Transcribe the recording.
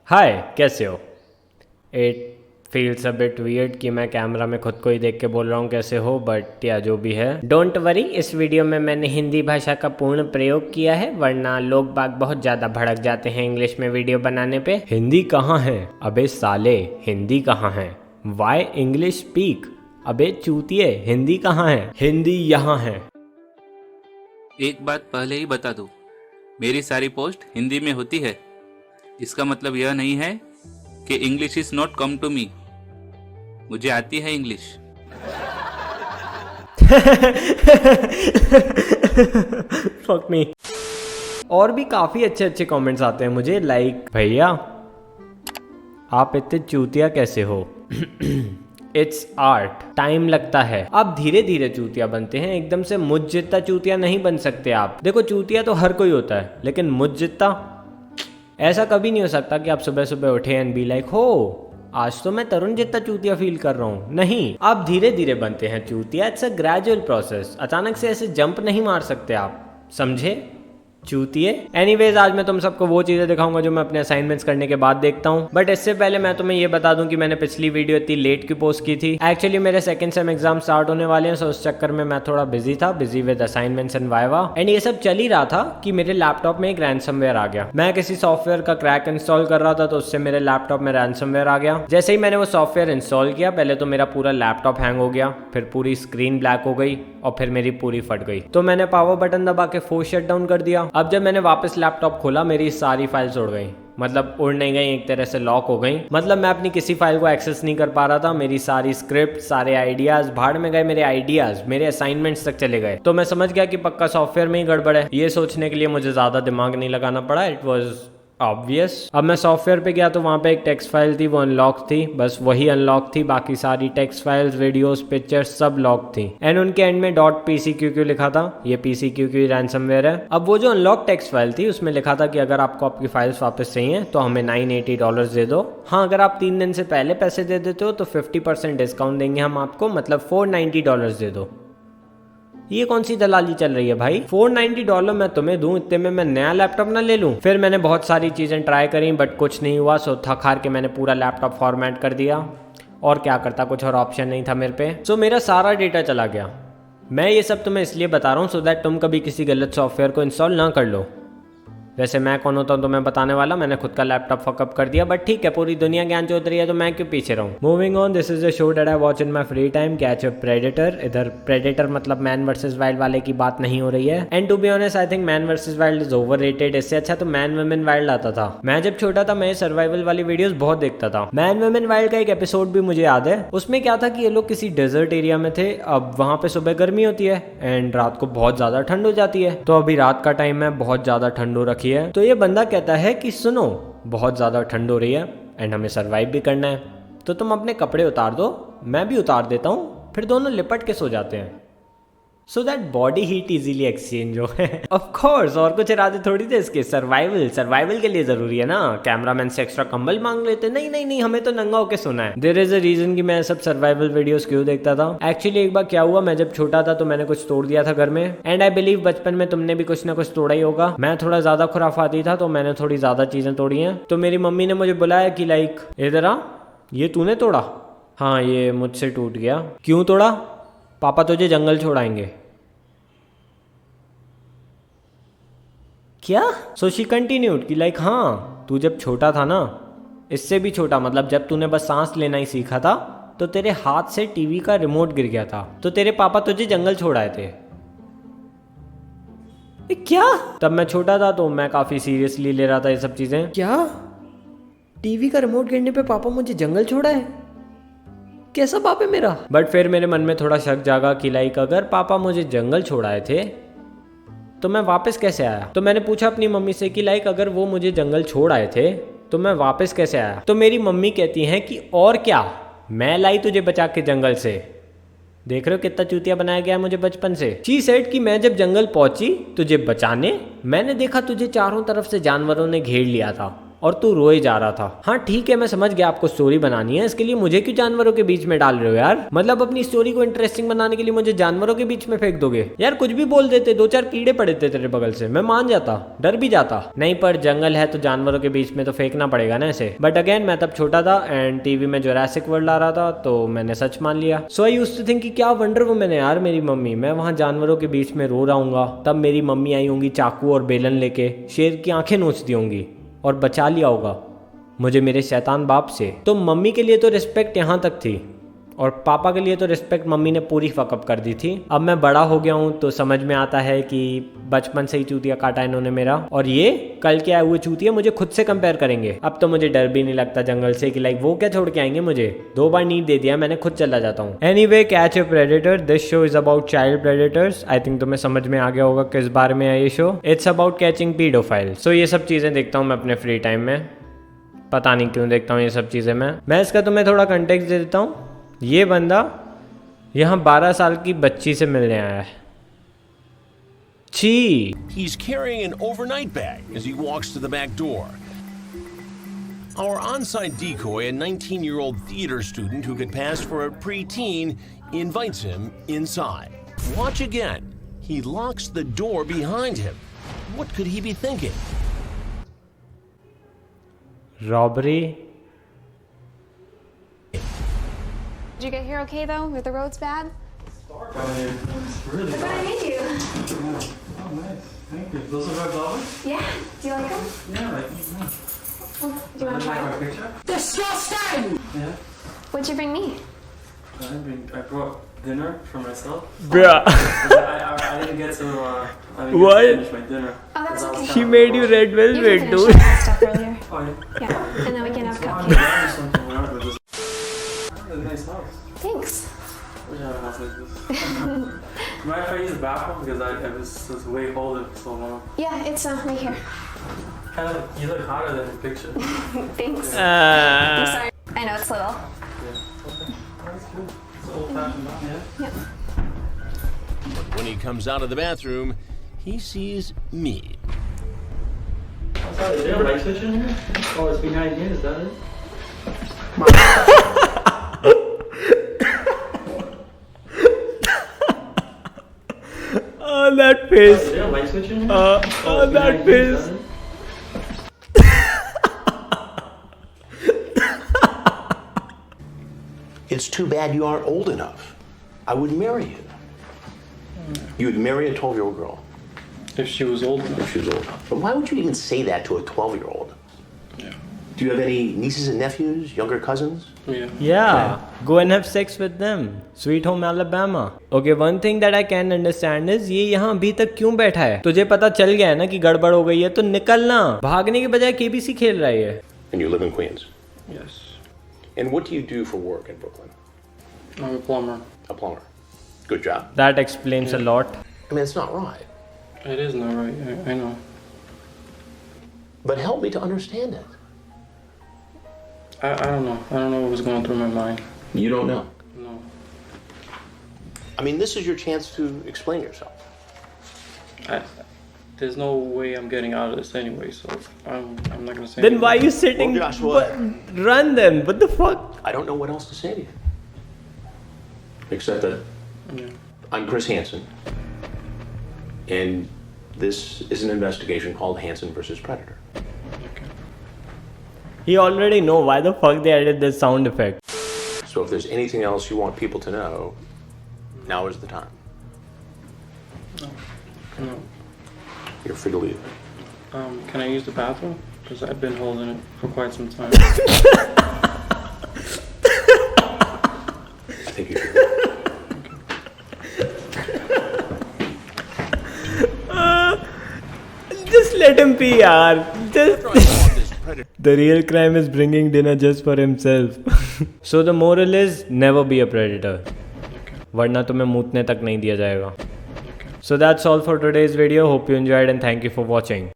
हाय, कैसे हो? It feels a bit weird कि मैं कैमरा में खुद को ही देख के बोल रहा हूँ कैसे हो, बट या जो भी है, डोंट वरी। इस वीडियो में मैंने हिंदी भाषा का पूर्ण प्रयोग किया है, वरना लोग बाग बहुत ज़्यादा भड़क जाते हैं इंग्लिश में वीडियो बनाने पे। हिंदी कहाँ है? अबे साले, हिंदी कहाँ है? Why English speak? अबे चूतिए, हिंदी कहाँ है? हिंदी यहाँ है। एक बात पहले ही बता दूं, मेरी सारी पोस्ट हिंदी में होती है। इसका मतलब यह नहीं है कि English is not come to me. मुझे आती है इंग्लिश। Fuck me. और भी काफी अच्छे अच्छे कमेंट्स आते हैं मुझे, लाइक भैया आप इतने चूतिया कैसे हो? इट्स आर्ट, टाइम लगता है। आप धीरे धीरे चूतिया बनते हैं, एकदम से मुझ जितना चूतिया नहीं बन सकते आप। देखो, चूतिया तो हर कोई होता है, लेकिन मुझ जितना ऐसा कभी नहीं हो सकता कि आप सुबह सुबह उठे एंड बी लाइक हो आज तो मैं तरुण जितना चूतिया फील कर रहा हूँ। नहीं, आप धीरे धीरे बनते हैं चूतिया। It's a gradual process. अचानक से ऐसे जंप नहीं मार सकते आप, समझे चूतिए। एनीवेज, आज मैं तुम सबको वो चीजें दिखाऊंगा जो मैं अपने असाइनमेंट्स करने के बाद देखता हूँ। बट इससे पहले मैं तुम्हें ये बता दूं कि मैंने पिछली वीडियो इतनी लेट क्यों पोस्ट की थी। एक्चुअली मेरे सेकंड सेम एग्जाम स्टार्ट होने वाले हैं, सो उस चक्कर में मैं थोड़ा बिजी था, busy with assignments and viva. And ये सब चल ही रहा था कि मेरे लैपटॉप में एक रैंसमवेयर आ गया। मैं किसी सॉफ्टवेयर का क्रैक इंस्टॉल कर रहा था, तो उससे मेरे लैपटॉप में रैंसमवेयर आ गया। जैसे ही मैंने वो सॉफ्टवेयर इंस्टॉल किया, पहले तो मेरा पूरा लैपटॉप हैंग हो गया, फिर पूरी स्क्रीन ब्लैक हो गई और फिर मेरी पूरी फट गई। तो मैंने पावर बटन दबा के फोर्स शट डाउन कर दिया। अब जब मैंने वापस लैपटॉप खोला, मेरी सारी फाइल्स उड़ गई। मतलब उड़ नहीं गई, एक तरह से लॉक हो गई। मतलब मैं अपनी किसी फाइल को एक्सेस नहीं कर पा रहा था। मेरी सारी स्क्रिप्ट, सारे आइडियाज भाड़ में गए। मेरे आइडियाज, मेरे असाइनमेंट्स तक चले गए। तो मैं समझ गया कि पक्का सॉफ्टवेयर में ही गड़बड़ है। ये सोचने के लिए मुझे ज्यादा दिमाग नहीं लगाना पड़ा। It was obvious. अब मैं सॉफ्टवेयर पे गया तो वहाँ पे एक टेक्स्ट फाइल थी, वो अनलॉक थी। बस वही अनलॉक थी, बाकी सारी टेक्स्ट फाइल्स, वीडियोस, पिक्चर्स सब लॉक थी। एंड उनके एंड में .pcqq लिखा था। ये pcqq रैंसमवेयर है। अब वो जो अनलॉक टेक्स्ट फाइल थी, उसमें लिखा था कि अगर आपको आपकी फाइल्स वापस चाहिए तो हमें $980 दे दो। हाँ, अगर आप 3 दिन से पहले पैसे दे देते हो तो 50% डिस्काउंट देंगे हम आपको, मतलब $490 दे दो। ये कौन सी दलाली चल रही है भाई? $490 मैं तुम्हें दूं, इतने में मैं नया लैपटॉप ना ले लूं? फिर मैंने बहुत सारी चीजें ट्राई करी, बट कुछ नहीं हुआ। सो थक हार के मैंने पूरा लैपटॉप फॉर्मेट कर दिया। और क्या करता, कुछ और ऑप्शन नहीं था मेरे पे। सो मेरा सारा डेटा चला गया। मैं ये सब तुम्हें इसलिए बता रहा हूँ सो दैट तुम कभी किसी गलत सॉफ्टवेयर को इंस्टॉल ना कर लो। वैसे मैं कौन होता हूँ तुम्हें बताने वाला? मैंने खुद का लैपटॉप फकअप कर दिया, बट ठीक है, पूरी दुनिया ज्ञान चौध रही है तो मैं क्यों पीछे रहूँ। Moving on, this is a show that I watch in my free time, catch a predator. इधर प्रेडेटर मतलब मैन वर्सेस वाइल्ड वाले की बात नहीं हो रही है। And to be honest, I think man versus wild is overrated. इससे अच्छा तो मैन वुमेन वाइल्ड आता था। मैं जब छोटा था, मैं सर्वाइवल वाली वीडियोस बहुत देखता था। मैन वुमेन वाइल्ड का एक एपिसोड भी मुझे याद है। उसमें क्या था कि ये लोग किसी डेजर्ट एरिया में थे। अब वहां पे सुबह गर्मी होती है एंड रात को बहुत ज्यादा ठंड हो जाती है। तो अभी रात का टाइम है, बहुत ज्यादा ठंड हो रखी है। तो ये बंदा कहता है कि सुनो, बहुत ज़्यादा ठंड हो रही है एंड हमें सरवाइव भी करना है, तो तुम अपने कपड़े उतार दो, मैं भी उतार देता हूँ, फिर दोनों लिपट के सो जाते हैं। So that body heat easily exchange हो। ऑफ कोर्स, और कुछ इरादे थोड़ी थे इसके। सर्वाइवल के लिए जरूरी है ना। कैमरामैन से एक्स्ट्रा कंबल मांग लेते। नहीं नहीं नहीं, हमें तो नंगा होके सोना है। देयर इज अ रीजन कि मैं सब सर्वाइवल वीडियोस क्यों देखता था। एक्चुअली एक बार क्या हुआ, मैं जब छोटा था तो मैंने कुछ तोड़ दिया था घर में। एंड आई बिलीव बचपन में तुमने भी कुछ ना कुछ तोड़ा ही होगा। मैं थोड़ा ज्यादा खुराफाती था तो मैंने थोड़ी ज्यादा चीजें तोड़ी हैं। तो मेरी मम्मी ने मुझे बुलाया कि लाइक इधर आ, ये तूने तोड़ा? हाँ, ये मुझसे टूट गया। क्यों तोड़ा? पापा तुझे जंगल छोड़ाएंगे। क्या? सो शी कंटिन्यूड कि लाइक हाँ, तू जब छोटा था ना, इससे भी छोटा, मतलब जब तूने बस सांस लेना ही सीखा था, तो तेरे हाथ से टीवी का रिमोट गिर गया था, तो तेरे पापा तुझे जंगल छोड़ाए थे। क्या? तब मैं छोटा था तो मैं काफी सीरियसली ले रहा था ये सब चीजें। क्या? टीवी का रिमोट गिरने पे पापा मुझे जंगल छोड़ाए? कैसा बाप है मेरा? बट फिर मेरे मन में थोड़ा शक जागा कि लाइक अगर पापा मुझे जंगल छोड़ाए थे तो मैं वापस कैसे आया। तो मैंने पूछा अपनी मम्मी से कि लाइक अगर वो मुझे जंगल छोड़ आए थे तो मैं वापस कैसे आया। तो मेरी मम्मी कहती हैं कि और क्या, मैं लाई तुझे बचा के जंगल से। देख रहे हो कितना चूतिया बनाया गया मुझे बचपन से। शी सेड कि मैं जब जंगल पहुंची तुझे बचाने, मैंने देखा तुझे चारों तरफ से जानवरों ने घेर लिया था और तू रोए जा रहा था। हाँ ठीक है, मैं समझ गया आपको स्टोरी बनानी है, इसके लिए मुझे क्यों जानवरों के बीच में डाल रहे हो यार? मतलब अपनी स्टोरी को इंटरेस्टिंग बनाने के लिए मुझे जानवरों के बीच में फेंक दोगे यार? कुछ भी बोल देते, 2-4 कीड़े पड़े थे तेरे बगल से, मैं मान जाता, डर भी जाता। नहीं पर जंगल है तो जानवरों के बीच में तो फेंकना पड़ेगा ना ऐसे। बट अगेन मैं तब छोटा था एंड टीवी में जुरासिक वर्ल्ड आ रहा था तो मैंने सच मान लिया। सो आई यूज्ड टू थिंक कि क्या वंडर वुमन है यार मेरी मम्मी, मैं वहां जानवरों के बीच में रो रहा हूँगा, तब मेरी मम्मी आई होंगी चाकू और बेलन लेके, शेर की आंखें नोच दी होंगी और बचा लिया होगा मुझे मेरे शैतान बाप से। तो मम्मी के लिए तो रिस्पेक्ट यहाँ तक थी और पापा के लिए तो रिस्पेक्ट मम्मी ने पूरी फकअप कर दी थी। अब मैं बड़ा हो गया हूँ तो समझ में आता है कि बचपन से ही चूतिया काटा इन्होंने मेरा, और ये कल के आए हुए चूतिया मुझे खुद से कंपेयर करेंगे। अब तो मुझे डर भी नहीं लगता जंगल से कि लाइक वो क्या छोड़ के आएंगे मुझे, 2 बार नीड दे दिया मैंने, खुद चला जाता हूँ। Anyway, catch a predator, this show is about child predators. I think तुम्हें समझ में आ गया होगा किस बारे में है ये शो। It's about catching paedophile. So ये सब चीजें देखता हूँ मैं अपने फ्री टाइम में, पता नहीं क्यों देखता हूँ ये सब चीजें मैं इसका तुम्हें थोड़ा कंटेक्स्ट दे देता हूँ। ये बंदा यहाँ 12 साल की बच्ची से मिलने आया है। छी। He's carrying an overnight bag as he walks to the back door. Our on-site decoy, a 19-year-old theater student who could pass for a preteen, invites him inside. Watch again. He locks the door behind him. What could he be thinking? Robbery. Did you get here okay though? Were the roads bad? Dark out here. It's really Look what I made you. Yeah. Oh, nice. Thank you. Those are red velvet? Yeah. Do you like them? Yeah, like, nice. Do you want to try My them? picture? Disgusting! Yeah. What'd you bring me? I brought dinner for myself. Bruh. I didn't get to, I didn't What? get to finish my dinner. Oh, that's okay. She made you red You can velvet, finish dude. that stuff earlier. Oh, yeah. Yeah. And then we can have I'm cupcakes. down or something, whatever. Just... That's a nice house. Thanks. I wish I had a house like this. Mind if I use the bathroom? Because I was way colder for so long. Yeah, it's right here. Kind of, you look hotter than the picture. Thanks. I'm Uh, sorry. I know it's little. Yeah. Okay. That's good. It's old fashioned, yeah. Yeah. But when he comes out of the bathroom, he sees me. Is there a light switch in here? Oh, it's behind you, is that it? oh, that face. Is there a light switch in here? Oh, it's that behind you, is face. that it? It's too bad you aren't old enough. I would marry you. You would marry a 12-year-old girl If she was old enough. if she was old enough. But why would you even say that to a 12-year-old? Yeah. Do you have any nieces and nephews, younger cousins? Yeah. Yeah, go and have sex with them. Sweet home Alabama. Okay, one thing that I can understand is ये यहाँ अभी तक क्यों बैठा है? तुझे पता चल गया है ना कि गड़बड़ हो गई है तो निकलना, भागने के बजाय केबीसी खेल रहा है। And you live in Queens. Yes. And what do you do for work in Brooklyn? I'm a plumber. A plumber. Good job. That explains a lot. I mean, it's not right. It is not right. I know. But help me to understand it. I don't know. I don't know what was going through my mind. You don't know. No. I mean, this is your chance to explain yourself. There's no way I'm getting out of this anyway, so I'm not gonna say. Then why are anything. you sitting? Well, Joshua. Run then. What the fuck? I don't know what else to say to you. Except that Yeah. I'm Chris Hansen. And this is an investigation called Hansen versus Predator. Okay. He already know why the fuck they added this sound effect. So if there's anything else you want people to know, now is the time. No. You're free to leave. Can I use the bathroom? Because I've been holding it for quite some time. I think you should. Just let him pee, yaar. Just. This predator. The real crime is bringing dinner just for himself. So the moral is never be a predator. वरना तुम्हें मूतने तक नहीं दिया जाएगा. So that's all for today's video. Hope you enjoyed and thank you for watching.